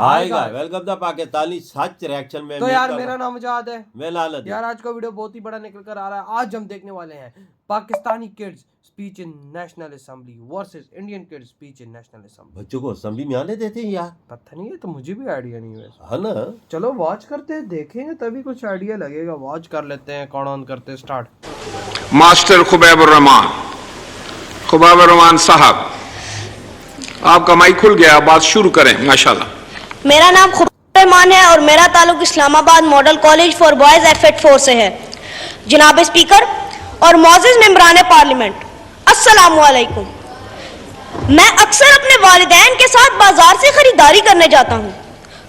आएगा। Welcome the Pakistani such reaction में। तो यार मेरा नाम मुजाद है। मैं लालत। यार आज का वीडियो बहुत ही बड़ा निकल कर आ रहा है। आज हम देखने वाले हैं Pakistani kids speech in national assembly versus Indian kids speech in national assembly. बच्चों को असेंबली में आने देते हैं यार? पता नहीं है, तो मुझे भी आइडिया नहीं है है ना। चलो वॉच करते हैं, देखेंगे तभी कुछ आइडिया लगेगा। वॉच कर लेते हैं, कौन ऑन करते हैं, स्टार्ट। मास्टर खुबैबुर रहमान साहब, आपका माइक खुल गया, बात शुरू करें। माशाल्लाह। मेरा नाम खुबैबुर रहमान है और मेरा ताल्लुक Islamabad model college for boys F84 से है। जनाब स्पीकर और मौजूद मेंबरान पार्लियामेंट, अस्सलामु अलैकुम। मैं अक्सर अपने वालिदैन के साथ बाजार से खरीदारी करने जाता हूँ,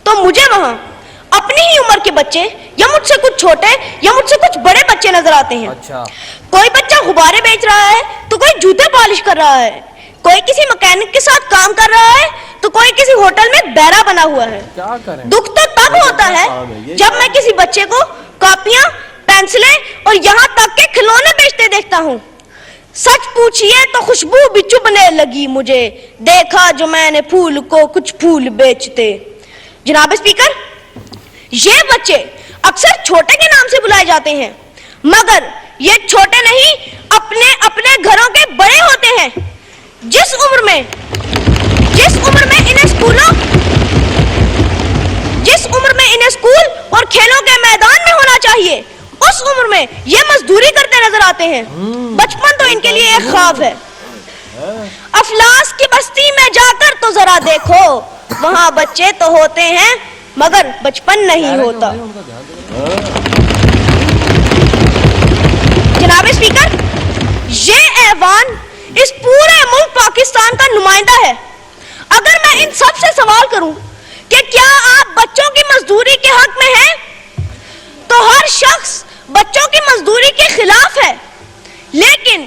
तो मुझे वहाँ अपनी ही उम्र के बच्चे या मुझसे कुछ छोटे या मुझसे कुछ बड़े बच्चे नजर आते हैं। अच्छा। कोई बच्चा गुब्बारे बेच रहा है तो कोई जूते पॉलिश कर रहा है, कोई किसी मैकेनिक के साथ काम कर रहा है तो कोई किसी होटल में बैरा बना हुआ है। क्या करें? दुख तो तब होता है जब मैं किसी बच्चे को कॉपियां, पेंसिलें और यहाँ तक के खिलौने बेचते देखता हूँ। सच पूछिए तो खुशबू भी चुभने लगी मुझे, देखा जो मैंने फूल को कुछ फूल बेचते। जनाब स्पीकर, ये बच्चे अक्सर छोटे के नाम से बुलाए जाते हैं, मगर ये छोटे नहीं, अपने अपने घरों के बड़े होते हैं। जिस उम्र में इन्हें स्कूल और खेलों के मैदान में होना चाहिए, उस उम्र में ये मजदूरी करते नजर आते हैं। बचपन तो इनके लिए एक ख्वाब है। अफलास की बस्ती में जाकर तो जरा देखो, वहां बच्चे तो होते हैं मगर बचपन नहीं होता। जनाब स्पीकर, ये ऐवान इस पूरे मुल्क पाकिस्तान का नुमाइंदा है। अगर मैं इन सब से सवाल करूं कि क्या आप बच्चों की मजदूरी के हक में हैं, तो हर शख्स बच्चों की मजदूरी के खिलाफ है। लेकिन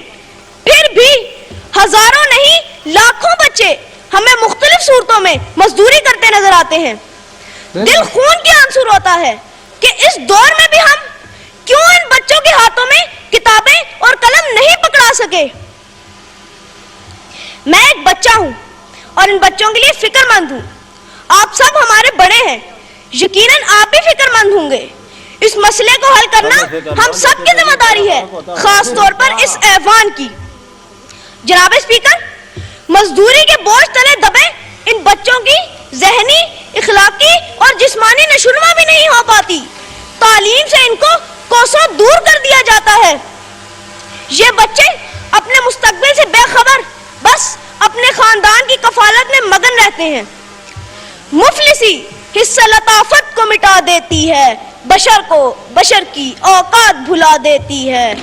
फिर भी हजारों नहीं लाखों बच्चे हमें मुख्तलिफ सूरतों में मजदूरी करते नजर आते हैं। दिल खून के आंसू रोता है कि इस दौर में भी हम क्यों इन बच्चों के हाथों में किताबें और कलम नहीं पकड़ा सके। मैं एक बच्चा हूं और इन बच्चों के लिए फिक्रमंद हूं। आप सब हमारे बड़े हैं, यकीनन आप भी फिक्रमंद होंगे। इस मसले को हल करना हम सबकी जिम्मेदारी है, खास तौर पर इस ऐवान की। जनाब स्पीकर, मजदूरी के बोझ तले दबे इन बच्चों की ज़हनी, इखलाकी और जिस्मानी नशुनमा भी नहीं हो पाती। तालीम से इनको कोसों दूर कर दिया जाता है। ये बच्चे अपने मुस्तकबिल से बेखबर बस अपने खानदान की कफालत में मगन रहते हैं। मुफलिसी हिस्सा लताफत को मिटा देती है, बशर को बशर की औकात भुला देती है।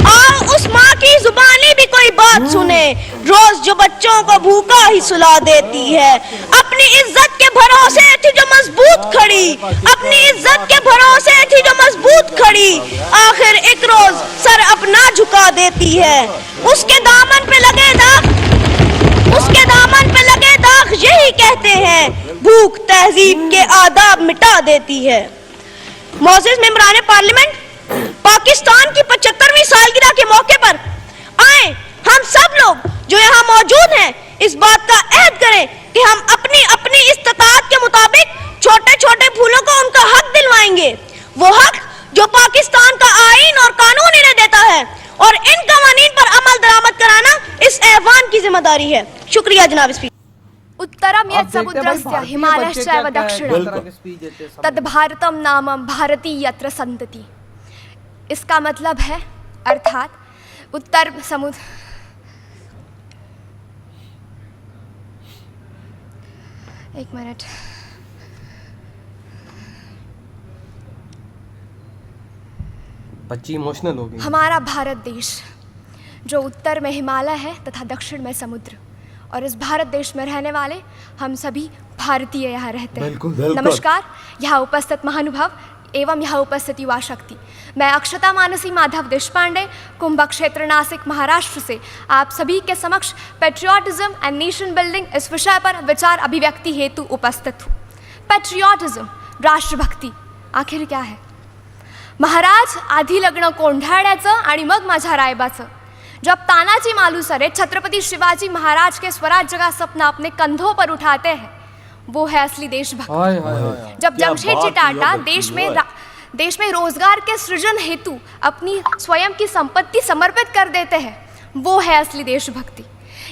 आओ उस माँ की जुबानी भी कोई बात सुने, रोज जो बच्चों को भूखा ही सुला देती है। अपनी इज्जत के भरोसे थी जो मजबूत खड़ी, अपनी इज्जत के भरोसे थी जो मजबूत खड़ी, आखिर एक रोज सर अपना झुका देती है। उसके दामन पे लगे दाग यही कहते हैं, भूख तहजीब के आदाब मिटा देती है। मौजूद मेंबरान पार्लियामेंट, पाकिस्तान की 75वीं सालगिरह के मौके पर आए हम सब लोग जो यहाँ मौजूद हैं, इस बात का अहद करें कि हम अपनी अपनी इस्तात के मुताबिक छोटे छोटे फूलों को उनका हक दिलवाएंगे। वो हक जो पाकिस्तान का आईन और कानून इन्हें देता है, और इन कवानीन पर अमल दरामद कराना इस ऐवान की जिम्मेदारी है। शुक्रिया जनाब स्पीकर। उत्तरम यत् समुद्रस्य हिमालयश्चैव दक्षिणं तद् भारतम नामम भारती यत्र संतति। इसका मतलब है, अर्थात उत्तर समुद्र, एक मिनट, बच्ची इमोशनल हो गई। हमारा भारत देश जो उत्तर में हिमालय है तथा दक्षिण में समुद्र, और इस भारत देश में रहने वाले हम सभी भारतीय यहाँ रहते हैं। नमस्कार, यहाँ उपस्थित महानुभाव एवं यहाँ उपस्थित युवा शक्ति। मैं अक्षता मानसी माधव देशपांडे, कुंभ क्षेत्र, नासिक, महाराष्ट्र से आप सभी के समक्ष पेट्रियाटिज्म एंड नेशन बिल्डिंग इस विषय पर विचार अभिव्यक्ति हेतु उपस्थित हूँ। पेट्रियाटिज्म, राष्ट्रभक्ती, आखिर क्या है? महाराज, आधी लग्न कोंढाण्याचं आणि मग माझ्या रायबाचं, जब तानाजी मालुसरे छत्रपति शिवाजी महाराज के स्वराज्य का सपना अपने कंधों पर उठाते हैं, वो है असली देशभक्त। हाय हाय हाय। जब क्या जमशेदजी बात की टाटा है, देश में रोजगार के सृजन हेतु अपनी स्वयं की संपत्ति समर्पित कर देते हैं, वो है असली देशभक्ति।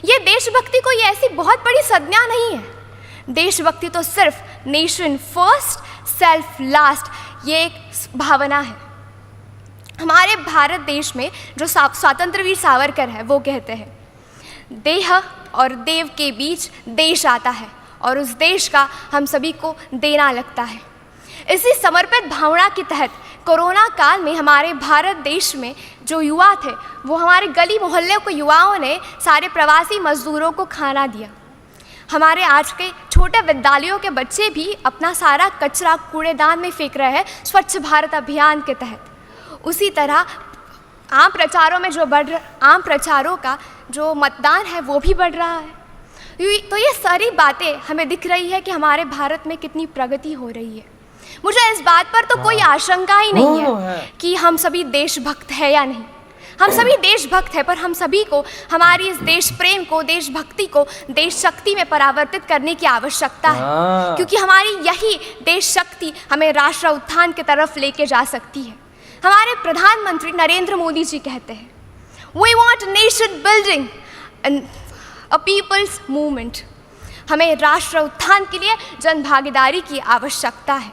ये देशभक्ति कोई ऐसी बहुत बड़ी संज्ञा नहीं है। देशभक्ति तो सिर्फ नेशन फर्स्ट सेल्फ लास्ट, ये एक भावना है। हमारे भारत देश में जो स्वतंत्र वीर सावरकर है, वो कहते हैं, देह और देव के बीच देश आता है और उस देश का हम सभी को देना लगता है। इसी समर्पित भावना के तहत कोरोना काल में हमारे भारत देश में जो युवा थे, वो हमारे गली मोहल्ले के युवाओं ने सारे प्रवासी मजदूरों को खाना दिया। हमारे आज के छोटे विद्यालयों के बच्चे भी अपना सारा कचरा कूड़ेदान में फेंक रहे हैं स्वच्छ भारत अभियान के तहत। उसी तरह आम प्रचारों का जो मतदान है वो भी बढ़ रहा है। तो ये सारी बातें हमें दिख रही है कि हमारे भारत में कितनी प्रगति हो रही है। मुझे इस बात पर तो कोई आशंका ही नहीं है कि हम सभी देशभक्त हैं या नहीं। हम सभी देशभक्त हैं, पर हम सभी को हमारी इस देश प्रेम को, देशभक्ति को देश शक्ति में परावर्तित करने की आवश्यकता है, क्योंकि हमारी यही देश शक्ति हमें राष्ट्र उत्थान की तरफ लेके जा सकती है। हमारे प्रधानमंत्री नरेंद्र मोदी जी कहते हैं, we want nation building a people's movement. हमें राष्ट्र उत्थान के लिए जन भागीदारी की आवश्यकता है।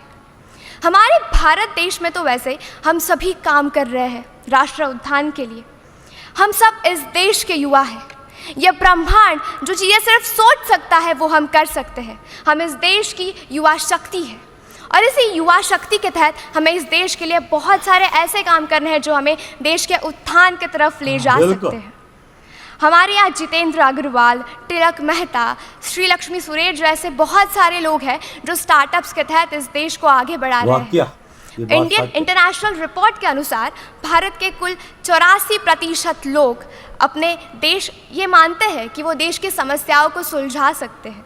हमारे भारत देश में तो वैसे हम सभी काम कर रहे हैं राष्ट्र उत्थान के लिए। हम सब इस देश के युवा हैं। यह ब्रह्मांड जो चीज़ें सिर्फ सोच सकता है, वो हम कर सकते हैं। हम इस देश की युवा शक्ति है और इसी युवा शक्ति के तहत हमें इस देश के लिए बहुत सारे ऐसे काम करने हैं जो हमें देश के उत्थान की तरफ ले जा सकते हैं। हमारे यहाँ जितेंद्र अग्रवाल, तिलक मेहता, श्री लक्ष्मी सुरेश जैसे बहुत सारे लोग हैं जो स्टार्टअप्स के तहत इस देश को आगे बढ़ा रहे हैं। इंडियन इंटरनेशनल रिपोर्ट के अनुसार भारत के कुल 84% लोग अपने देश ये मानते हैं कि वो देश की समस्याओं को सुलझा सकते हैं,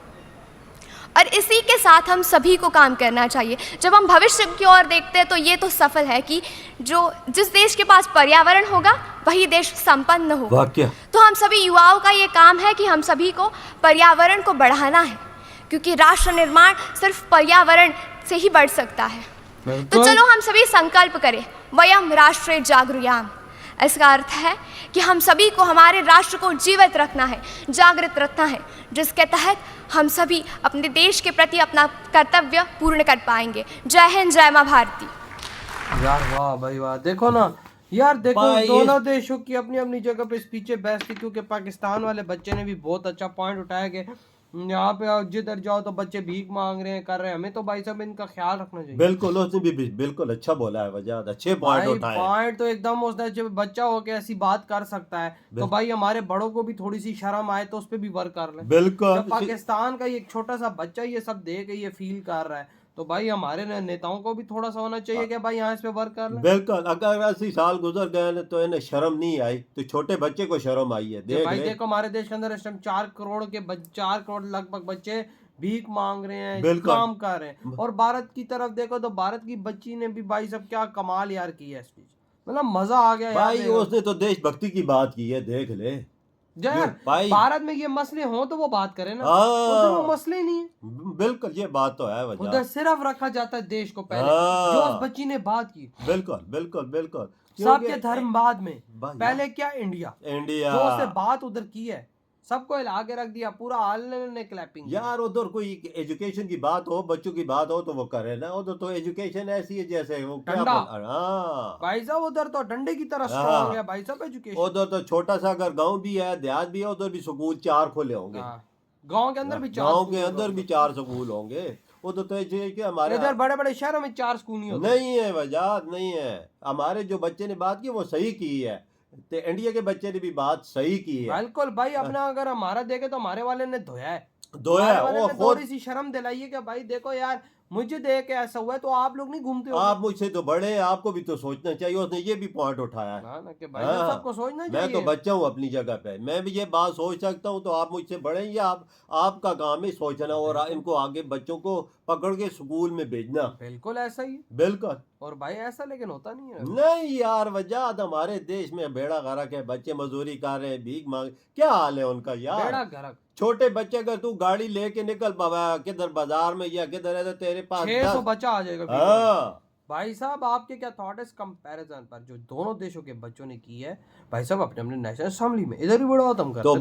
और इसी के साथ हम सभी को काम करना चाहिए। जब हम भविष्य की ओर देखते हैं तो ये तो सफल है कि जिस देश के पास पर्यावरण होगा वही देश संपन्न होगा। तो हम सभी युवाओं का ये काम है कि हम सभी को पर्यावरण को बढ़ाना है, क्योंकि राष्ट्र निर्माण सिर्फ पर्यावरण से ही बढ़ सकता है। तो चलो हम सभी संकल्प करें, वयम राष्ट्रे जागृयाम। इसका अर्थ है कि हम सभी को हमारे राष्ट्र को जीवित रखना है, जागृत रखना है, जिसके तहत हम सभी अपने देश के प्रति अपना कर्तव्य पूर्ण कर पाएंगे। जय हिंद, जय मां भारती। यार वाह भाई वाह, देखो ना यार, देखो दोनों देशों की अपनी अपनी जगह पे स्पीचें बेस्ट थी, क्योंकि पाकिस्तान वाले बच्चे ने भी बहुत अच्छा पॉइंट उठाया कि यहाँ पे जिधर जाओ तो बच्चे भीख मांग रहे हैं, कर रहे हैं। हमें तो भाई साहब इनका ख्याल रखना चाहिए। बिल्कुल, उसने भी बिल्कुल अच्छा बोला है, वजह अच्छे पॉइंट उठाए। पॉइंट तो एकदम उसने, जब बच्चा होके ऐसी बात कर सकता है तो भाई हमारे बड़ों को भी थोड़ी सी शर्म आए तो उस पर भी वर्क कर ले। बिल्कुल, पाकिस्तान का एक छोटा सा बच्चा ये सब देख ये फील कर रहा है, तो भाई हमारे नेताओं को भी थोड़ा सा होना चाहिए कि भाई यहाँ इस पे वर्क कर ले। बिल्कुल, अगर 80 साल गुजर गए तो इन्हें शर्म नहीं आई, तो छोटे बच्चे को शर्म आई है। देखो हमारे देश के अंदर इस टाइम 4 करोड़ लगभग बच्चे भीख मांग रहे हैं, काम कर रहे हैं। और भारत की तरफ देखो तो भारत की बच्ची ने भी भाई सब क्या कमाल यार की है स्पीच, मतलब मजा आ गया भाई। उसने तो देशभक्ति की बात की है, देख ले यार। भारत में ये मसले हो तो वो बात करे ना, उधर वो मसले नहीं है। बिल्कुल, ये बात तो है वजह। उधर सिर्फ रखा जाता है देश को पहले, जो उस बच्ची ने बात की। बिल्कुल बिल्कुल बिल्कुल, सबके धर्म बाद में, पहले क्या इंडिया जो उसने बात उधर की है, सबको हिला के रख दिया, पूरा हाल ने क्लैपिंग। यार उधर कोई एजुकेशन की बात हो, बच्चों की बात हो तो वो करे ना। उधर तो एजुकेशन ऐसी है जैसे वो क्या भाई साहब, उधर तो डंडे की तरह स्ट्रांग है भाई साहब एजुकेशन। उधर तो छोटा सा अगर गांव भी है, देहात भी है, उधर भी स्कूल 4 खोले होंगे। गांव के अंदर भी 4 स्कूल होंगे। उधर तो हमारे इधर बड़े बड़े शहरों में 4 स्कूल नहीं होते। नहीं है वजह, नहीं है। हमारे जो बच्चे ने बात की वो सही की है, तो इंडिया के बच्चे ने भी बात सही की है। बिल्कुल भाई, अपना अगर हमारा देखे तो हमारे वाले ने धोया है, वो थोड़ी सी शर्म दिलाई है कि भाई देखो यार, मुझे देख के ऐसा हुआ है, तो आप लोग नहीं घूमते हो? आप मुझसे तो बड़े हैं, आपको भी तो सोचना चाहिए। उसने ये भी पॉइंट उठाया है। हाँ ना, कि भाई हाँ, सबको सोचना मैं चाहिए। तो बच्चा हूँ अपनी जगह पे, मैं भी ये बात सोच सकता हूँ, तो आप मुझसे बड़े हैं, या आपका काम है सोचना और इनको आगे बच्चों को पकड़ के स्कूल में भेजना। बिल्कुल ऐसा ही। बिल्कुल और भाई ऐसा लेकिन होता नहीं है। नहीं यार, वजह हमारे देश में बेड़ा गर्क है, बच्चे मजदूरी कर रहे हैं, भीख मांग, क्या हाल है उनका बेड़ा यार। गर्क। छोटे बच्चे अगर तू गाड़ी लेके निकल बाबा किधर बाजार में या किधर है, तो तेरे पास 600 10। बच्चा आ जाएगा वीडियो में। हाँ भाई साहब, आपके क्या थॉट है इस कंपैरिजन पर जो दोनों देशों के बच्चों ने की है? भाई साहब अपने अपने नेशनल असेंबली में इधर भी बड़ा खत्म तो करते हैं।